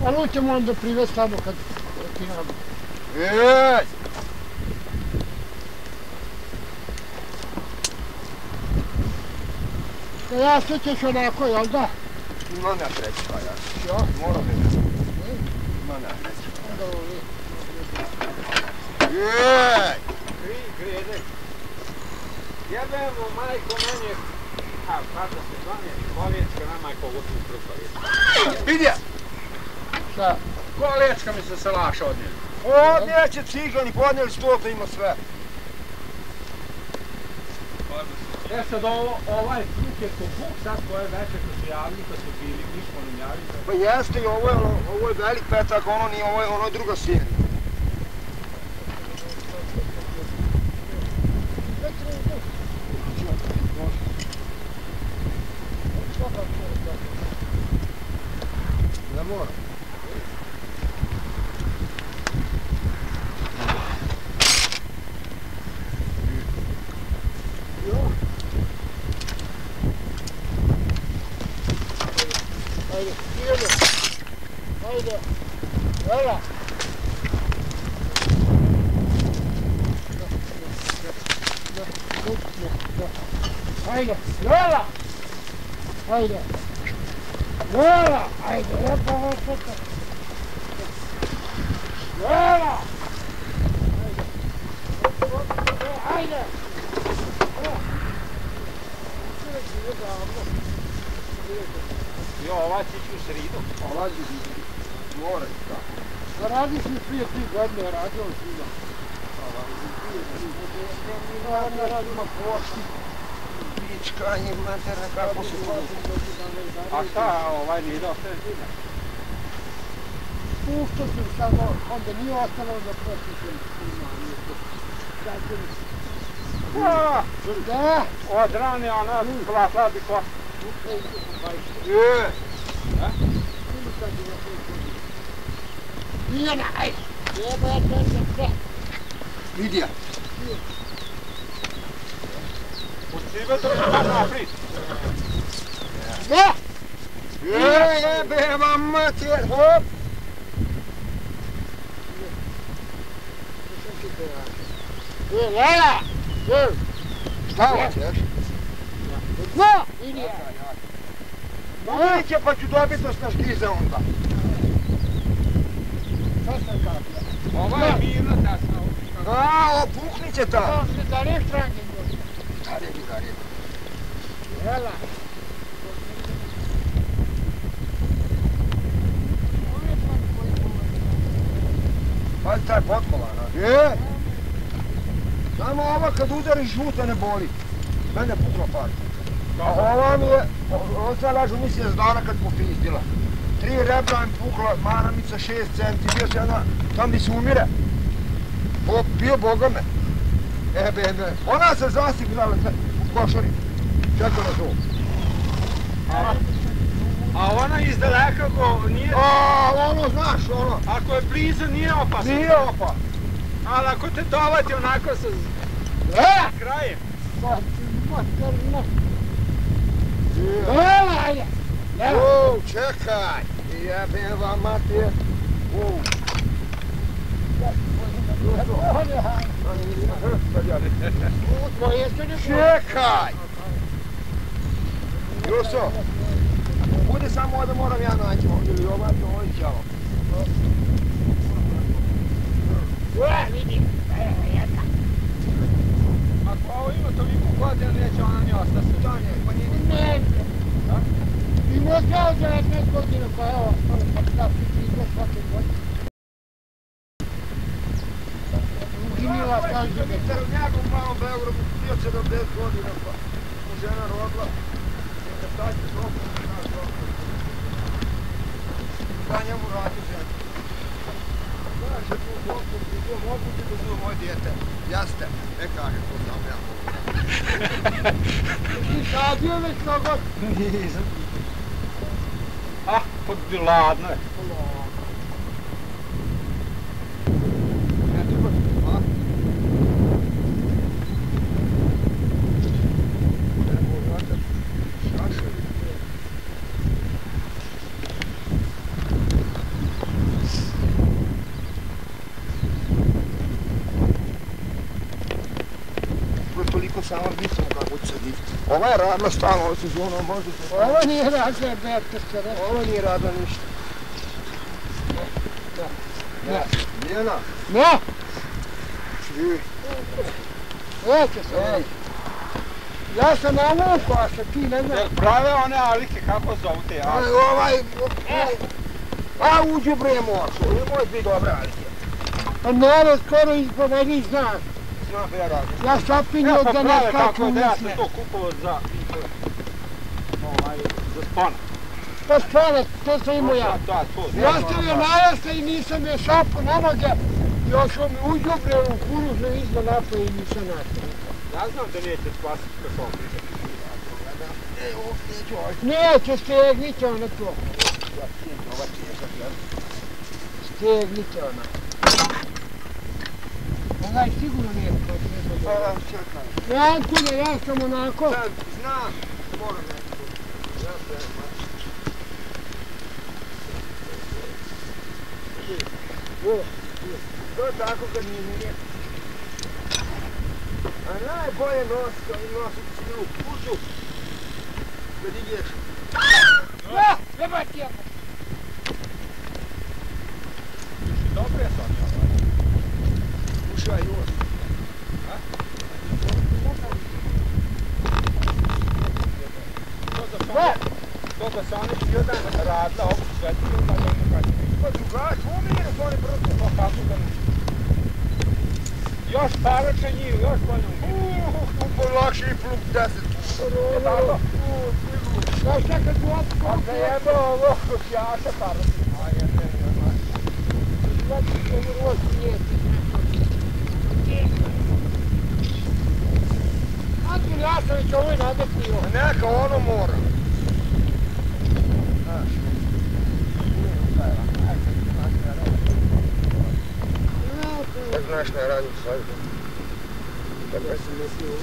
Ali ćemo onda privesti tamo kad ti nadu. Ej! Da ja sve ćeš onako, jel da? Ima ne trećka, ja. Ja? Moram ne. Ima ne trećka. Onda ovdje. Ej! Grede. Jebemo majko manje, kako se zove, Koliječka na majko vutu strukovje. Vidje! Šta? Koliječka mi se salaša odnijeli. Odnijeće cigani, podnijeli stolta, ima sve. E sad ovaj struk je ko buk, sad koje večer kad su javni, kad su bili, nismo nam javili. Pa jeste i ovo je velik petak, ono nije, ono je druga serija. Ne mora. Ajde, idemo. Ajde. Jela. Ajde, jela. Ajde. Jela. Ajde, lepo. Jela. Ajde. Jo, ovaj cići u sridu. Ovaj će mora i tako. Radiš mi prije 3 godine, radio svima. Ne radimo pošti. Pička i materna, kako su to? A šta ovaj nije dao sve zime? Pušto sam samo, onda nije ostalo da pročitim. Da? Od rane ona platla bi ko. Je! Mijena, ajde. Jebate. Vidje! Od sebe to je tako naprijed. Ne! Jebe vam mater, hop! Jela! Šta hoćeš? No! Ilija! Uvijek je pa ću dobiti na škize onda. Šta sam kako? Ova je mirna tasna. A, opuknit će ta. To se da ne štranke može. Gari. Jela! Pazi taj potkovan, a? Je! Samo ova kad udariš žuta ne boli. Mene pukla par. A ova mi je, oca lažu misle zdana kad popizdila. 3 rebra mi pukla, maramica 6 centi, bio se jedna, tam di se umire. Bio boga me. Ebe. Ona se zasigurala u košari. Čekao na to. A ona iz daleka ko nije... A, ono, znaš, ono. Ako je blizu nije opasno. Nije opa. Ali ako te dovati onako sa krajem. Materna! Jela, ajde! Jela! Čekaj! Jebem vam mater. Čekaj! Juso! Budi samo ovdje moram ja naći ovdje ili ovdje ovdje ćalo. Vidi! Jedna! Ako ovo ima toliko godina, neće ona ni ostati. Da ne, pa nije ni... Ne! I možda za 19 godina, pa evo, da ide svake godine. Uginila kaže me. Terovnjakom malo Beogradu, bio 70 godina, pa mu žena rodila. Kad staće tropu, znaš tropu. Pa njemu radi žena. Znaš, je tu dopku, tu moguće da su moje dijete. Jaste, ne kaže, to sam ja. Ti sadio već mnogo? Nisam. Ah, pa ladno je. toliko samo vidimo kako će se diviti. Ova je radila stalno ovu sezonu, možda se... Ovo nije radila Berteška, ne? Ovo nije radila ništa. Ne. Dijena. Ne! Živi. Neće se ovo. Ja sam navukao, a se ti ne znaš. Prave one alike, kako zovu te alike? A uđu bre morsu, nemoj biti dobre alike. Pa narod skoro ispod meni zna. Znam ja radim. Ja sapinio da ne skaču u Ja sam misle. to kupovao za spona. Pa spavac, to sam imao ja. Da, to. Ja stavio najasta i nisam je šapo na noge. Još on mi uđubre u kuružno izdo napoje i nisam nastavio. Ja znam da neće spasiti kako Neće, stegnit će ona to. Stegnit će ona. Ona je sigurno nije Pa vam čekaj. Ja, Antune, ja sam onako. Znam, moram nešto. Ja se to je tako kad nije. A najbolje nositi cijelu kuću kad ideš. Ja, jeba ti jeba. Dobro je sad. Slušaj, još. To da se oni htio da radila ovu svetinu, da je nekako. Pa drugač, umire su oni brzo. Pa kako da ne? Još paroče njih, još bolje. Tu lakše i pluk 10. Je tako? Znaš šta kad u opku? Pa se jebe ovo kosjaša paroče. A je, ne. Znači što mi roz prijeti. Antun Jasović, ovo je nadetio. Neka ono mora. Tako znaš šta je radim sad.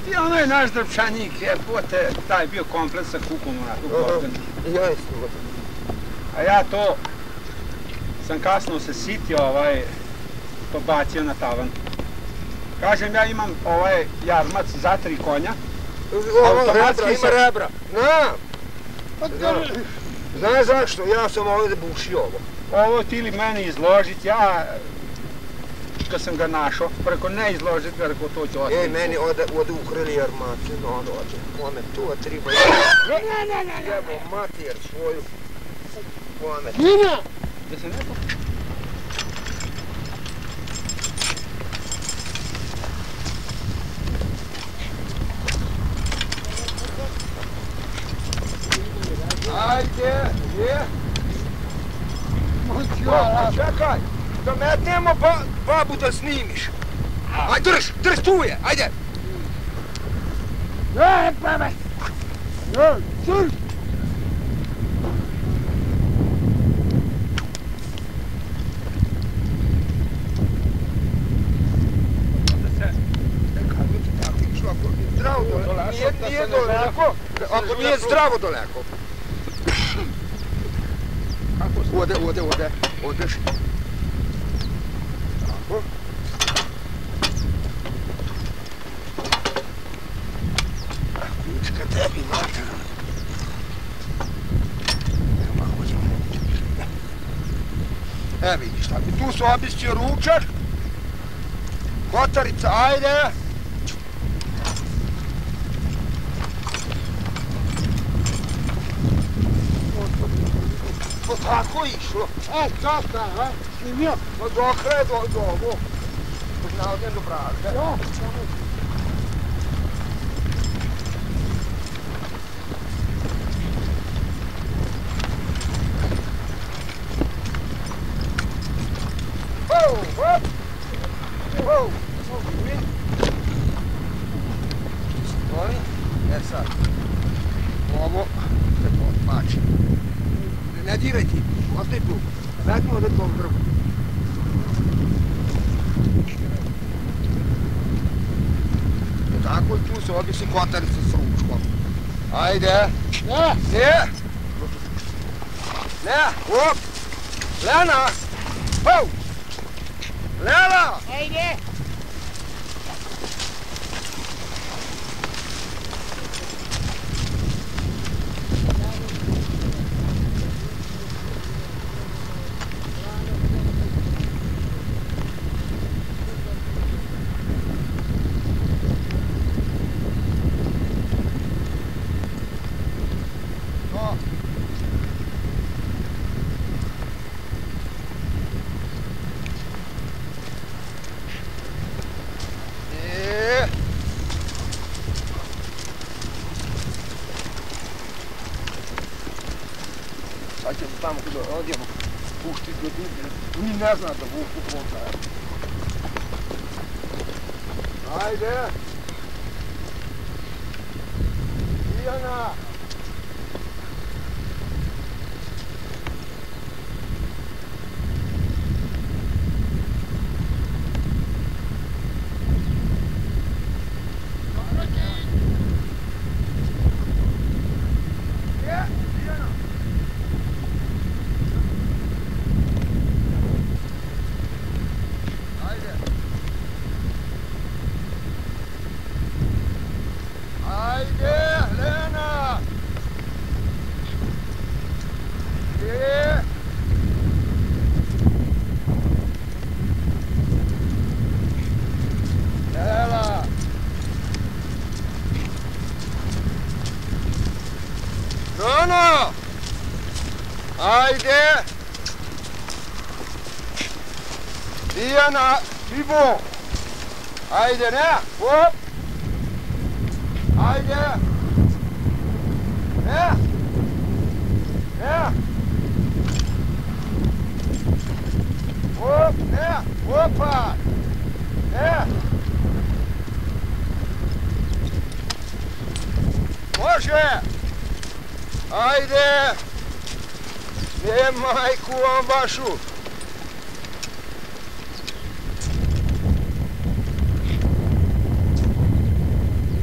Ti onaj naš drpšanjik, jebote, taj bio komplet sa kukom onako gordon. Ja isto. A ja to sam kasno se sitio, to bacio na tavan. Kažem, ja imam jarmac za 3 konja. Rebra, ima rebra. Znaš zašto? Ja sam ovdje bušio ovo. Ovo ti li meni izložit, ja kad sam ga našao, preko ne izložit ga, rekao to će ostaviti. Meni ode u krili armaci, ode. Kome to treba. Ne. Jebo mater svoju. Kome. Tina! Da se neko... Ajde, je. Čekaj, da metnemo babu da snimiš. Ajde, drž, tu je, ajde. Ne, prave! Ne, drž! Zdravo daleko, nije daleko, ako nije zdravo daleko. Odeš. Tako. Ključka tebi, mater. Vidiš tako, tu su obiscio ručak. Kotarica, ajde. Tako išlo. Časta, ha? Snimio? No dokle je do ovo. Navodnjem do braze. Jo, Sad, ovo se potpači. Ne diraj ti, ostaj tu. Vratimo da tom drgu. Tako i tu se obisi kotarica s ručkom. Ajde. Ne. Op. Lena. Hau. Lela. Ajde. pa ćemo tamo kada odjemo puštiti do dublje. Ni ne zna da vuku konta. Ajde! Ijana! Ajde! Dijana, Ivo! Ajde, ne! Hop! Ajde! Ne! Ne! Hop, ne! Hopa! Ne! Može! Ajde! Ne, majku vam vašu!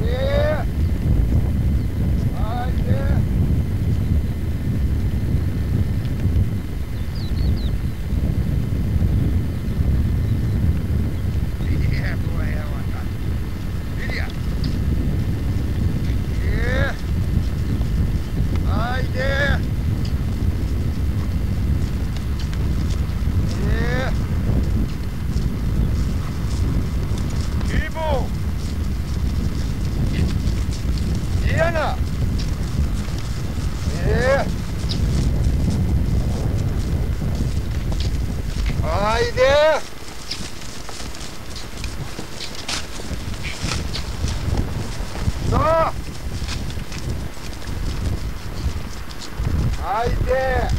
Ne! Ajde! Ajde! No! Ajde!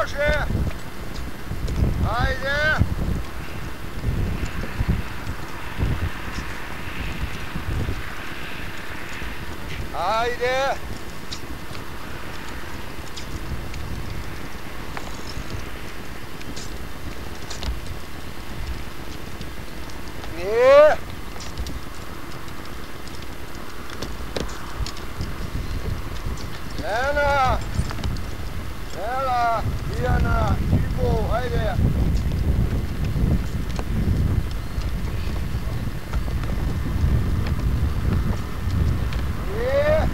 Može! Ajde! Ajde! Nije! Ena! Ela! Dijana! Ivo! Ajde! Nije!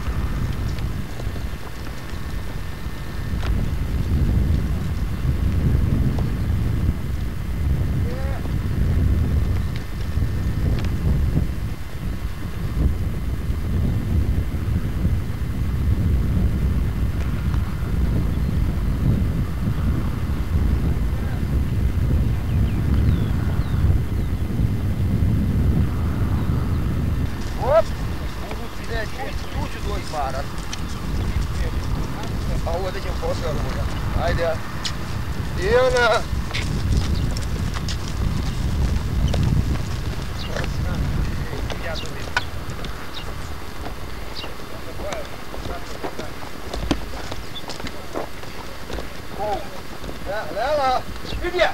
Tu ću doći parat. A ovo da ćemo posle ovoga. Ajde. Dijana. Ja to vidim. Lela. Vidi je.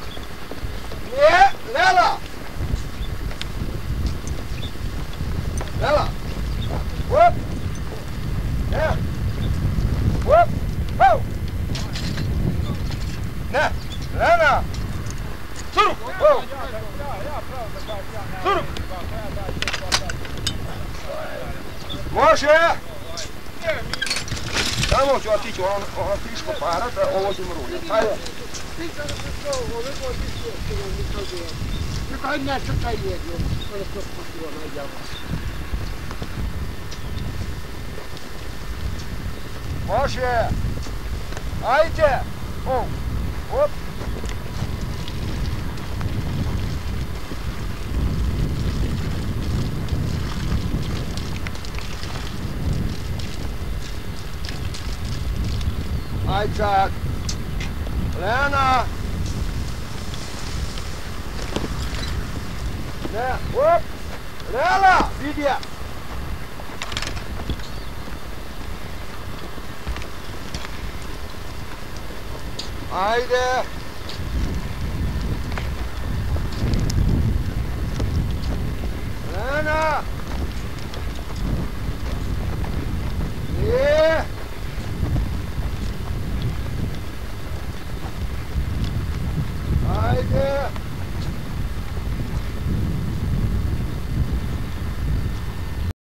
Nije. Lela. Lela. Whoop! Yeah! Whoop! Oh! Samo ću otići ono tiško parat, a ovo ću mruljati. Hajde. Ti kada se to, ove godišnje, što vam mi to bilo. Neko, hajde nacrtaj jedno, kada to spustilo najljavo. Može! Ajde! O! Op! Ajde sad! Lena! Ne, op! Lela! Vidi je! Ajde! Lena! Je! Ajde!